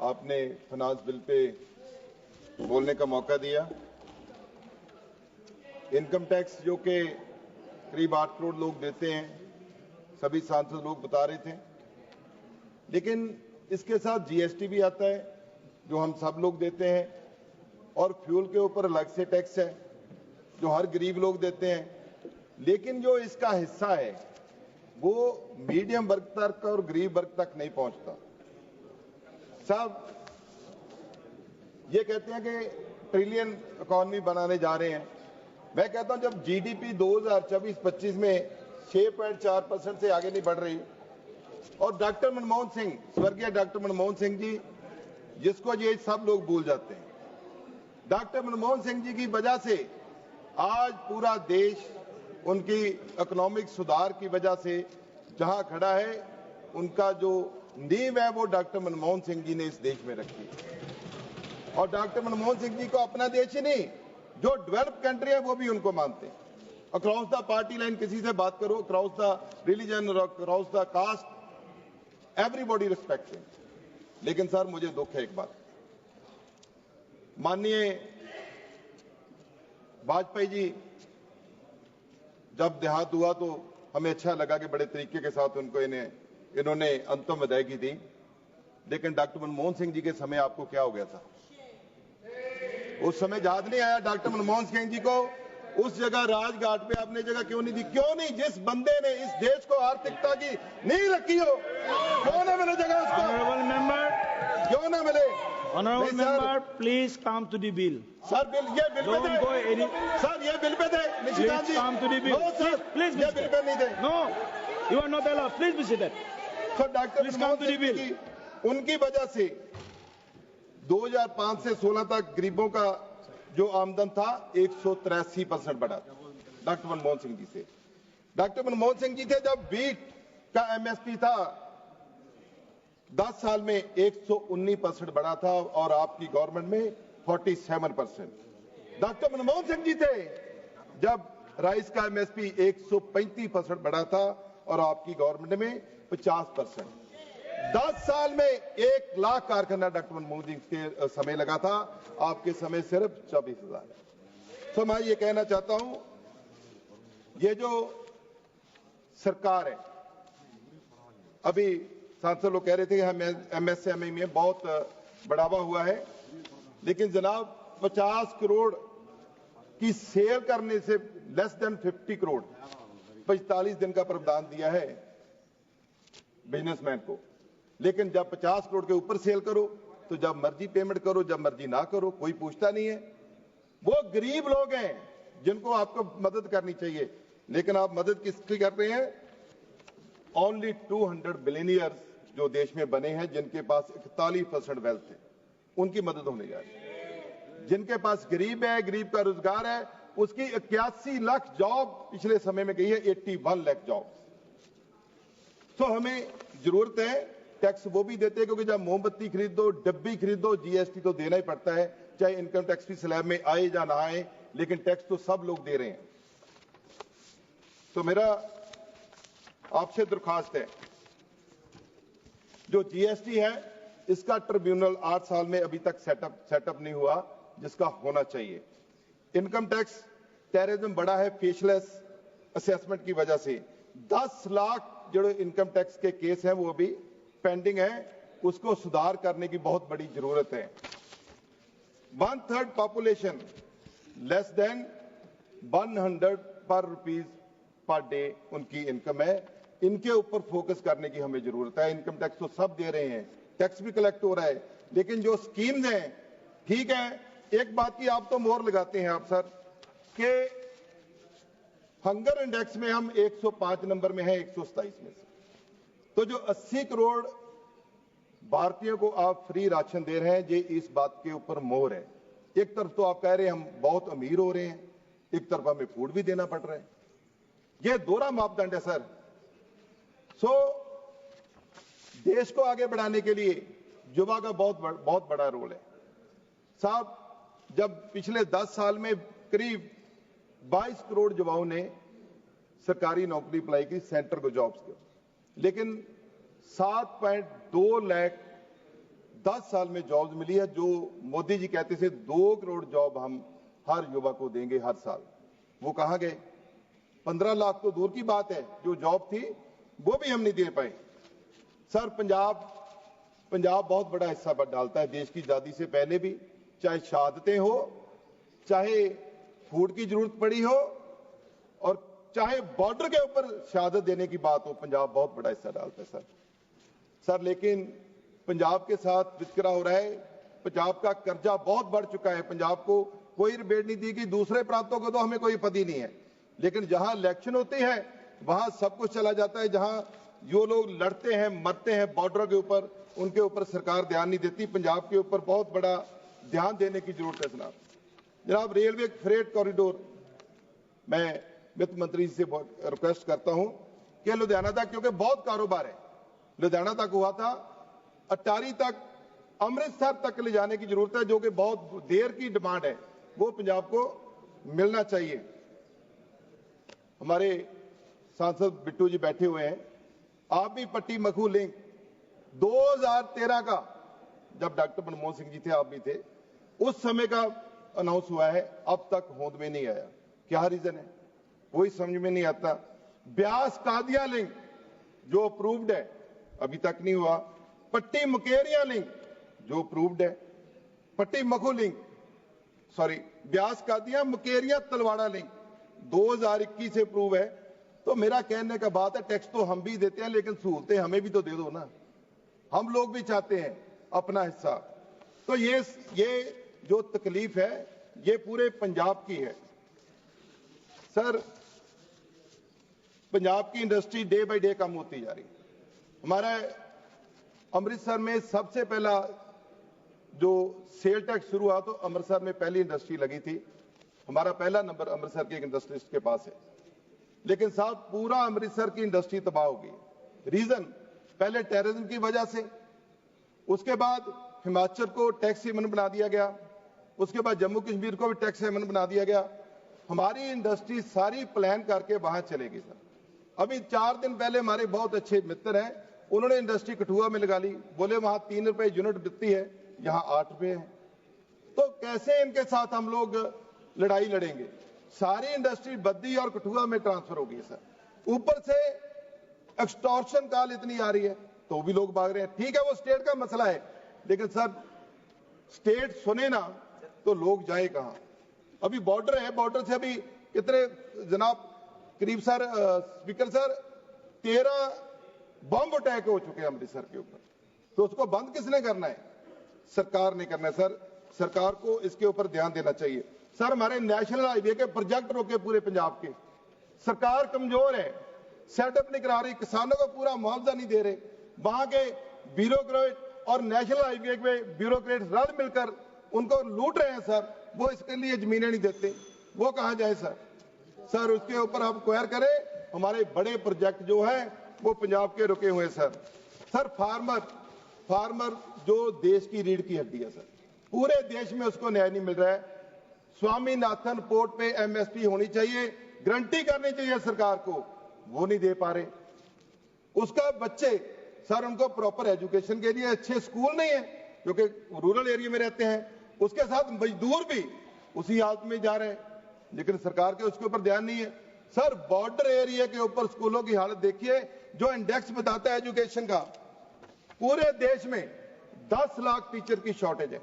आपने finance bill pay बोलने का मौका दिया। इनकम टैक्स जो कि करीब 8 करोड़ लोग देते हैं, सभी सांसद लोग बता रहे थे, लेकिन इसके साथ जीएसटी भी आता है जो हम सब लोग देते हैं, और फ्यूल के ऊपर अलग से टैक्स है जो हर गरीब लोग देते हैं। लेकिन जो इसका हिस्सा है वो मीडियम वर्ग तक और गरीब वर्ग तक नहीं पहुंचता। सब ये कहते हैं कि ट्रिलियन इकॉनमी बनाने जा रहे हैं। मैं कहता हूं जब जीडीपी 2024-25 में 6.4% से आगे नहीं बढ़ रही, और डॉक्टर मनमोहन सिंह, स्वर्गीय डॉक्टर मनमोहन सिंह जी, जिसको ये सब लोग भूल जाते हैं, डॉक्टर मनमोहन सिंह जी की वजह से आज पूरा देश उनकी इकोनॉमिक सुधार की वजह से जहां खड़ा है, उनका जो नींव है वो डॉक्टर मनमोहन सिंह जी ने इस देश में रखी। और डॉक्टर मनमोहन सिंह जी को अपना देश ही नहीं, जो डेवलप कंट्री है वो भी उनको मानते हैं। अक्रॉस द पार्टी लाइन किसी से बात करो, across the religion, across the caste, everybody respect him. लेकिन सर मुझे दुख है एक बात, माननीय वाजपेयी जी जब देहांत हुआ तो हमें अच्छा लगा कि बड़े तरीके के साथ उनको इन्होंने अंतिम विदायगी दी। लेकिन डॉक्टर मनमोहन सिंह जी के समय आपको क्या हो गया था? उस समय याद नहीं आया डॉक्टर मनमोहन सिंह जी को? उस जगह राजघाट पे आपने जगह क्यों नहीं दी? क्यों नहीं? जिस बंदे ने इस देश को आर्थिकता की नींव रखी हो, क्यों ना मिले जगह उसको? Honorable member, क्यों ना मिले? honorable member, please come to the bill. Sir ये बिल पे Don't go any. थे। सर ये बिल पे थे Nishikant ji. Please come to the bill. No sir, Please ये बिल पे नहीं थे। No, you are not allowed. Please be seated. Sir doctor Please come to the bill. उनकी वजह से 2005 से 16 तक गरीबों का जो आमदन था 183% बढ़ा डॉक्टर मनमोहन सिंह जी से। डॉक्टर मनमोहन सिंह जी थे जब व्हीट का एमएसपी था 10 साल में 119% बढ़ा था, और आपकी गवर्नमेंट में 47%। डॉक्टर मनमोहन सिंह जी थे जब राइस का एमएसपी 135% बढ़ा था, और आपकी गवर्नमेंट में 50%। 10 साल में 1 लाख कारखाना डॉक्टर मनमोहन सिंह के समय लगा था, आपके समय सिर्फ 24,000। तो मैं ये कहना चाहता हूं, ये जो सरकार है, अभी सांसद लोग कह रहे थे कि हम एमएसएमई में बहुत बढ़ावा हुआ है, लेकिन जनाब 50 करोड़ की सेल करने से लेस देन 50 करोड़ 45 दिन का प्रावधान दिया है बिजनेसमैन को। लेकिन जब 50 करोड़ के ऊपर सेल करो तो जब मर्जी पेमेंट करो, जब मर्जी ना करो, कोई पूछता नहीं है। वो गरीब लोग हैं जिनको आपको मदद करनी चाहिए, लेकिन आप मदद किसकी कर रहे हैं? ओनली 200 बिलियनियर्स जो देश में बने हैं, जिनके पास 41% वेल्थ है, उनकी मदद होने जा रही है। जिनके पास गरीब है, गरीब का रोजगार है, उसकी 81 लाख जॉब पिछले समय में गई है, 81 लाख जॉब। तो हमें जरूरत है, टैक्स वो भी देते हैं, क्योंकि जब मोमबत्ती खरीदो, डब्बी खरीदो, जीएसटी तो देना ही पड़ता है, चाहे इनकम टैक्स भी स्लैब में आए या ना आए, लेकिन टैक्स तो सब लोग दे रहे हैं। तो मेरा आपसे दरखास्त है, जो जीएसटी है इसका ट्रिब्यूनल 8 साल में अभी तक सेटअप नहीं हुआ, जिसका होना चाहिए। इनकम टैक्स टेररिज्म बढ़ा है फेशलेस असेसमेंट की वजह से। 10 लाख जो इनकम टैक्स के केस हैं वो अभी पेंडिंग है, उसको सुधार करने की बहुत बड़ी जरूरत है। 1/3 पॉपुलेशन लेस देन 100 पर रुपीज पर डे उनकी इनकम है, इनके ऊपर फोकस करने की हमें जरूरत है। इनकम टैक्स तो सब दे रहे हैं, टैक्स भी कलेक्ट हो रहा है, लेकिन जो स्कीम्स हैं, ठीक है, एक बात की आप तो मोहर लगाते हैं आप सर, कि हंगर इंडेक्स में हम 105 नंबर में हैं 127 में से। तो जो 80 करोड़ भारतीयों को आप फ्री राशन दे रहे हैं, ये इस बात के ऊपर मोहर है। एक तरफ तो आप कह रहे हैं हम बहुत अमीर हो रहे हैं, एक तरफ हमें फूड भी देना पड़ रहा है। यह दोहरा मापदंड है सर। देश को आगे बढ़ाने के लिए युवा का बहुत बड़ा रोल है साहब। जब पिछले 10 साल में करीब 22 करोड़ युवाओं ने सरकारी नौकरी अप्लाई की, सेंटर को जॉब्स के, लेकिन 7.2 लाख 10 साल में जॉब्स मिली है। जो मोदी जी कहते थे 2 करोड़ जॉब हम हर युवा को देंगे हर साल, वो कहां गए? 15 लाख तो दूर की बात है, जो जॉब थी वो भी हम नहीं दे पाए। सर पंजाब बहुत बड़ा हिस्सा डालता है देश की आजादी से पहले भी, चाहे शहादतें हो, चाहे फूड की जरूरत पड़ी हो, और चाहे बॉर्डर के ऊपर शहादत देने की बात हो, पंजाब बहुत बड़ा हिस्सा डालता है सर। लेकिन पंजाब के साथ वितकरा हो रहा है। पंजाब का कर्जा बहुत बढ़ चुका है। पंजाब को कोई रिबेट नहीं दी गई, दूसरे प्रांतों को तो हमें कोई पता नहीं है, लेकिन जहां इलेक्शन होती है वहां सब कुछ चला जाता है। जहां जो लोग लड़ते हैं मरते हैं बॉर्डर के ऊपर, उनके ऊपर सरकार ध्यान नहीं देती। पंजाब के ऊपर बहुत बड़ा ध्यान देने की जरूरत है जनाब। रेलवे फ्रेट कॉरिडोर, मैं वित्त मंत्री से रिक्वेस्ट करता हूं कि लुधियाना तक, क्योंकि बहुत कारोबार है, लुधियाना तक हुआ था, अटारी तक, अमृतसर तक ले जाने की जरूरत है, जो कि बहुत देर की डिमांड है, वो पंजाब को मिलना चाहिए। हमारे सांसद बिट्टू जी बैठे हुए हैं, आप भी पट्टी मखू लिंक 2013 का, जब डॉक्टर मनमोहन सिंह जी थे, आप भी थे, उस समय का अनाउंस हुआ है, अब तक होंद में नहीं आया। क्या रीजन है, कोई समझ में नहीं आता। ब्यास कादिया लिंक जो अप्रूव्ड है, अभी तक नहीं हुआ। पट्टी मुकेरिया लिंक जो अप्रूव्ड है, Patti Makhu link, sorry, Beas Qadian Mukerian Talwara link 2021 से अप्रूव है। तो मेरा कहने का बात है, टैक्स तो हम भी देते हैं, लेकिन सहूलतें हमें भी तो दे दो ना, हम लोग भी चाहते हैं अपना हिस्सा। तो ये जो तकलीफ है ये पूरे पंजाब की है। सर, पंजाब की इंडस्ट्री डे बाय डे कम होती जा रही है। हमारा अमृतसर में सबसे पहला जो सेल टैक्स शुरू हुआ, तो अमृतसर में पहली इंडस्ट्री लगी थी। हमारा पहला नंबर अमृतसर के एक इंडस्ट्रिस्ट के पास है, लेकिन साहब पूरा अमृतसर की इंडस्ट्री तबाह हो गई। रीजन, पहले टेररिज्म की वजह से, उसके बाद हिमाचल को टैक्स हेवन बना दिया गया, उसके बाद जम्मू कश्मीर को भी टैक्स हेवन बना दिया गया। हमारी इंडस्ट्री सारी प्लान करके वहां चलेगी सर। अभी 4 दिन पहले हमारे बहुत अच्छे मित्र हैं, उन्होंने इंडस्ट्री कठुआ में लगा ली, बोले वहां 3 रुपए यूनिट बिकती है, यहां 8 रुपए है। तो कैसे इनके साथ हम लोग लड़ाई लड़ेंगे? सारी इंडस्ट्री बद्दी और कठुआ में ट्रांसफर होगी सर। ऊपर से एक्सटॉर्शन कॉल इतनी आ रही है तो भी लोग भाग रहे हैं। ठीक है, वो स्टेट का मसला है, लेकिन सर स्टेट सुने ना तो लोग जाए कहां? अभी बॉर्डर है, बॉर्डर से अभी कितने जनाब, करीब सर स्पीकर सर 13 बम अटैक हो चुके हैं अमृतसर के ऊपर। तो उसको बंद किसने करना है? सरकार ने करना है सर। सरकार को इसके ऊपर ध्यान देना चाहिए। सर, हमारे नेशनल हाईवे के प्रोजेक्ट रोके पूरे पंजाब के, सरकार कमजोर है, सेटअप नहीं करा रही, किसानों को पूरा मुआवजा नहीं दे रहे। वहां के ब्यूरोक्रेट और नेशनल हाईवे के ब्यूरोक्रेट रल मिलकर उनको लूट रहे हैं सर। वो इसके लिए जमीनें नहीं देते, वो कहां जाए सर? सर, उसके ऊपर आप क्वेर करें। हमारे बड़े प्रोजेक्ट जो है वो पंजाब के रुके हुए सर। सर, फार्मर जो देश की रीढ़ की हड्डी है सर, पूरे देश में उसको न्याय नहीं मिल रहा है। स्वामीनाथन पोर्ट पे एमएसपी होनी चाहिए, गारंटी करनी चाहिए सरकार को, वो नहीं दे पा रहे। उसका बच्चे सर, उनको प्रॉपर एजुकेशन के लिए अच्छे स्कूल नहीं है, क्योंकि रूरल एरिया में रहते हैं। उसके साथ मजदूर भी उसी हालत में जा रहे हैं, लेकिन सरकार के उसके ऊपर ध्यान नहीं है। सर, बॉर्डर एरिया के ऊपर स्कूलों की हालत देखिए, जो इंडेक्स बताता है एजुकेशन का, पूरे देश में 10 लाख टीचर की शॉर्टेज है।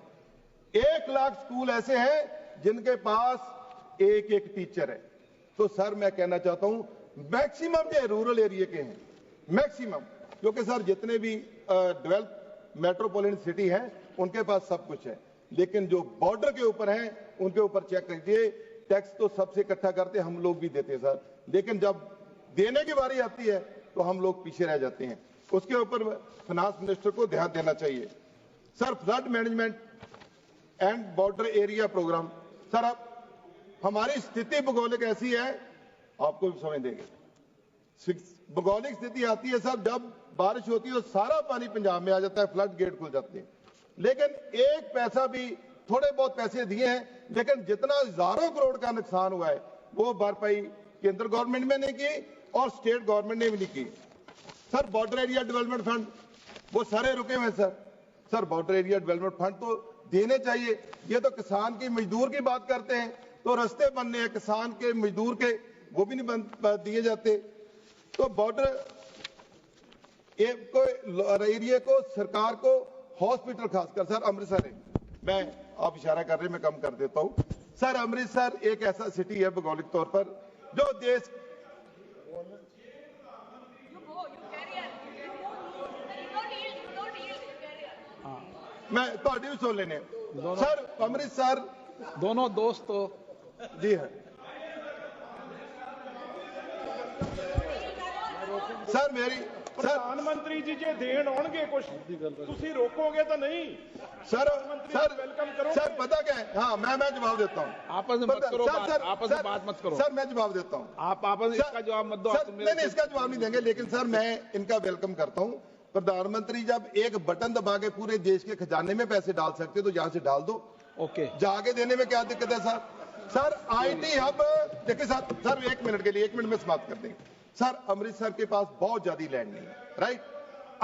1 लाख स्कूल ऐसे हैं जिनके पास एक टीचर है। तो सर, मैं कहना चाहता हूं मैक्सिमम ये रूरल एरिया के हैं, मैक्सिमम, क्योंकि सर जितने भी डेवलप मेट्रोपॉलिटन सिटी हैं उनके पास सब कुछ है, लेकिन जो बॉर्डर के ऊपर हैं उनके ऊपर चेक कीजिए, टैक्स तो सबसे इकट्ठा करते, हम लोग भी देते सर, लेकिन जब देने की बारी आती है तो हम लोग पीछे रह जाते हैं। उसके ऊपर फाइनेंस मिनिस्टर को ध्यान देना चाहिए। Sir, flood management and border area programme, sir अब हमारी स्थिति भौगोलिक ऐसी है, आपको भी समझ देंगे। भौगोलिक स्थिति आती है सर, जब बारिश होती है तो सारा पानी पंजाब में आ जाता है, फ्लड गेट खुल जाते हैं, लेकिन एक पैसा भी, थोड़े बहुत पैसे दिए हैं, लेकिन जितना हजारों करोड़ का नुकसान हुआ है वो भरपाई केंद्र गवर्नमेंट में नहीं की और स्टेट गवर्नमेंट ने भी नहीं की। Sir, border area development fund वो सारे रुके हुए हैं sir. Sir border area development fund तो देने चाहिए। ये तो किसान की मजदूर की बात करते हैं, तो रास्ते बनने हैं किसान के मजदूर के, वो भी नहीं दिए जाते। तो बॉर्डर एरिया को सरकार को हॉस्पिटल, खासकर सर अमृतसर है, मैं आप इशारा कर रहे हैं, मैं कम कर देता हूं सर। अमृतसर एक ऐसा सिटी है भौगोलिक तौर पर जो देश मैं थोड़ी भी सुन लेने सर। अमृतसर दोनों दोस्त तो जी है सर। मेरी प्रधानमंत्री जी जे देन आउणगे कुछ तुसी रोकोगे तो नहीं सर। सर वेलकम करो सर पता क्या है, हाँ मैं जवाब देता हूँ। आपस में मत करो, आपस में बात मत करो। सर मैं जवाब देता हूँ। आप आपस में इसका जवाब मत दो। नहीं इसका जवाब नहीं देंगे, लेकिन सर मैं इनका वेलकम करता हूँ। प्रधानमंत्री जब एक बटन दबा के पूरे देश के खजाने में पैसे डाल सकते तो यहाँ से डाल दो। ओके, जाके देने में क्या दिक्कत है सर? सर IT हब देखिए सर 1 मिनट के लिए, 1 मिनट में समाप्त कर देंगे सर। अमृतसर के पास बहुत ज्यादा लैंड नहीं है, राइट।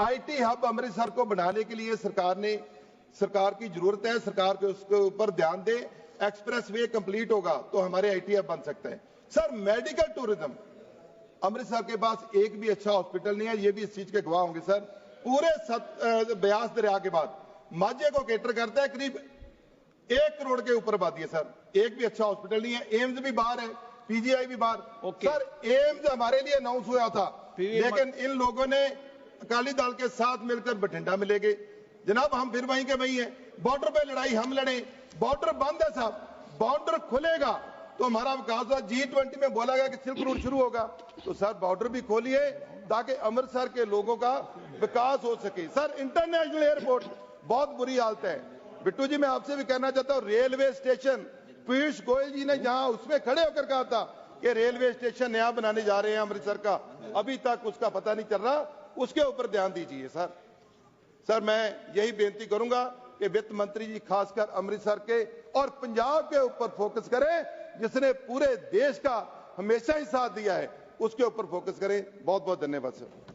IT हब अमृतसर को बनाने के लिए सरकार की जरूरत है, सरकार के उसके ऊपर ध्यान दे। एक्सप्रेस वे कंप्लीट होगा तो हमारे IT हब बन सकते हैं सर। मेडिकल टूरिज्म, अमृतसर के पास एक भी अच्छा हॉस्पिटल नहीं है, ये भी इस चीज के गवाह होंगे सर। पूरे ब्यास दरिया के बाद माझे को केटर करता है, करीब 1 करोड़ के ऊपर आबादी है सर। एक भी अच्छा हॉस्पिटल नहीं है। एम्स भी बाहर है, PGI भी बाहर। सर एम्स हमारे लिए अनाउंस हुआ था, लेकिन इन लोगों ने अकाली दल के साथ मिलकर बठिंडा में ले गए। जनाब हम फिर वहीं के वहीं हैं। बॉर्डर पे लड़ाई हम लड़े, बॉर्डर बंद है साहब। बॉर्डर खुलेगा तो हमारा विकास होगा। G20 में बोला गया कि सिल्क रूट शुरू होगा, तो सर बॉर्डर भी खोलिए ताकि अमृतसर के लोगों का विकास हो सके। सर इंटरनेशनल एयरपोर्ट बहुत बुरी हालत है। बिट्टू जी मैं आपसे भी कहना चाहता हूँ, रेलवे स्टेशन पीयूष गोयल जी ने जहां उसमें खड़े होकर कहा था कि रेलवे स्टेशन नया बनाने जा रहे हैं अमृतसर का, अभी तक उसका पता नहीं चल रहा। उसके ऊपर ध्यान दीजिए सर। सर मैं यही बेनती करूंगा कि वित्त मंत्री जी खासकर अमृतसर के और पंजाब के ऊपर फोकस करें, जिसने पूरे देश का हमेशा ही साथ दिया है, उसके ऊपर फोकस करें। बहुत बहुत धन्यवाद सर।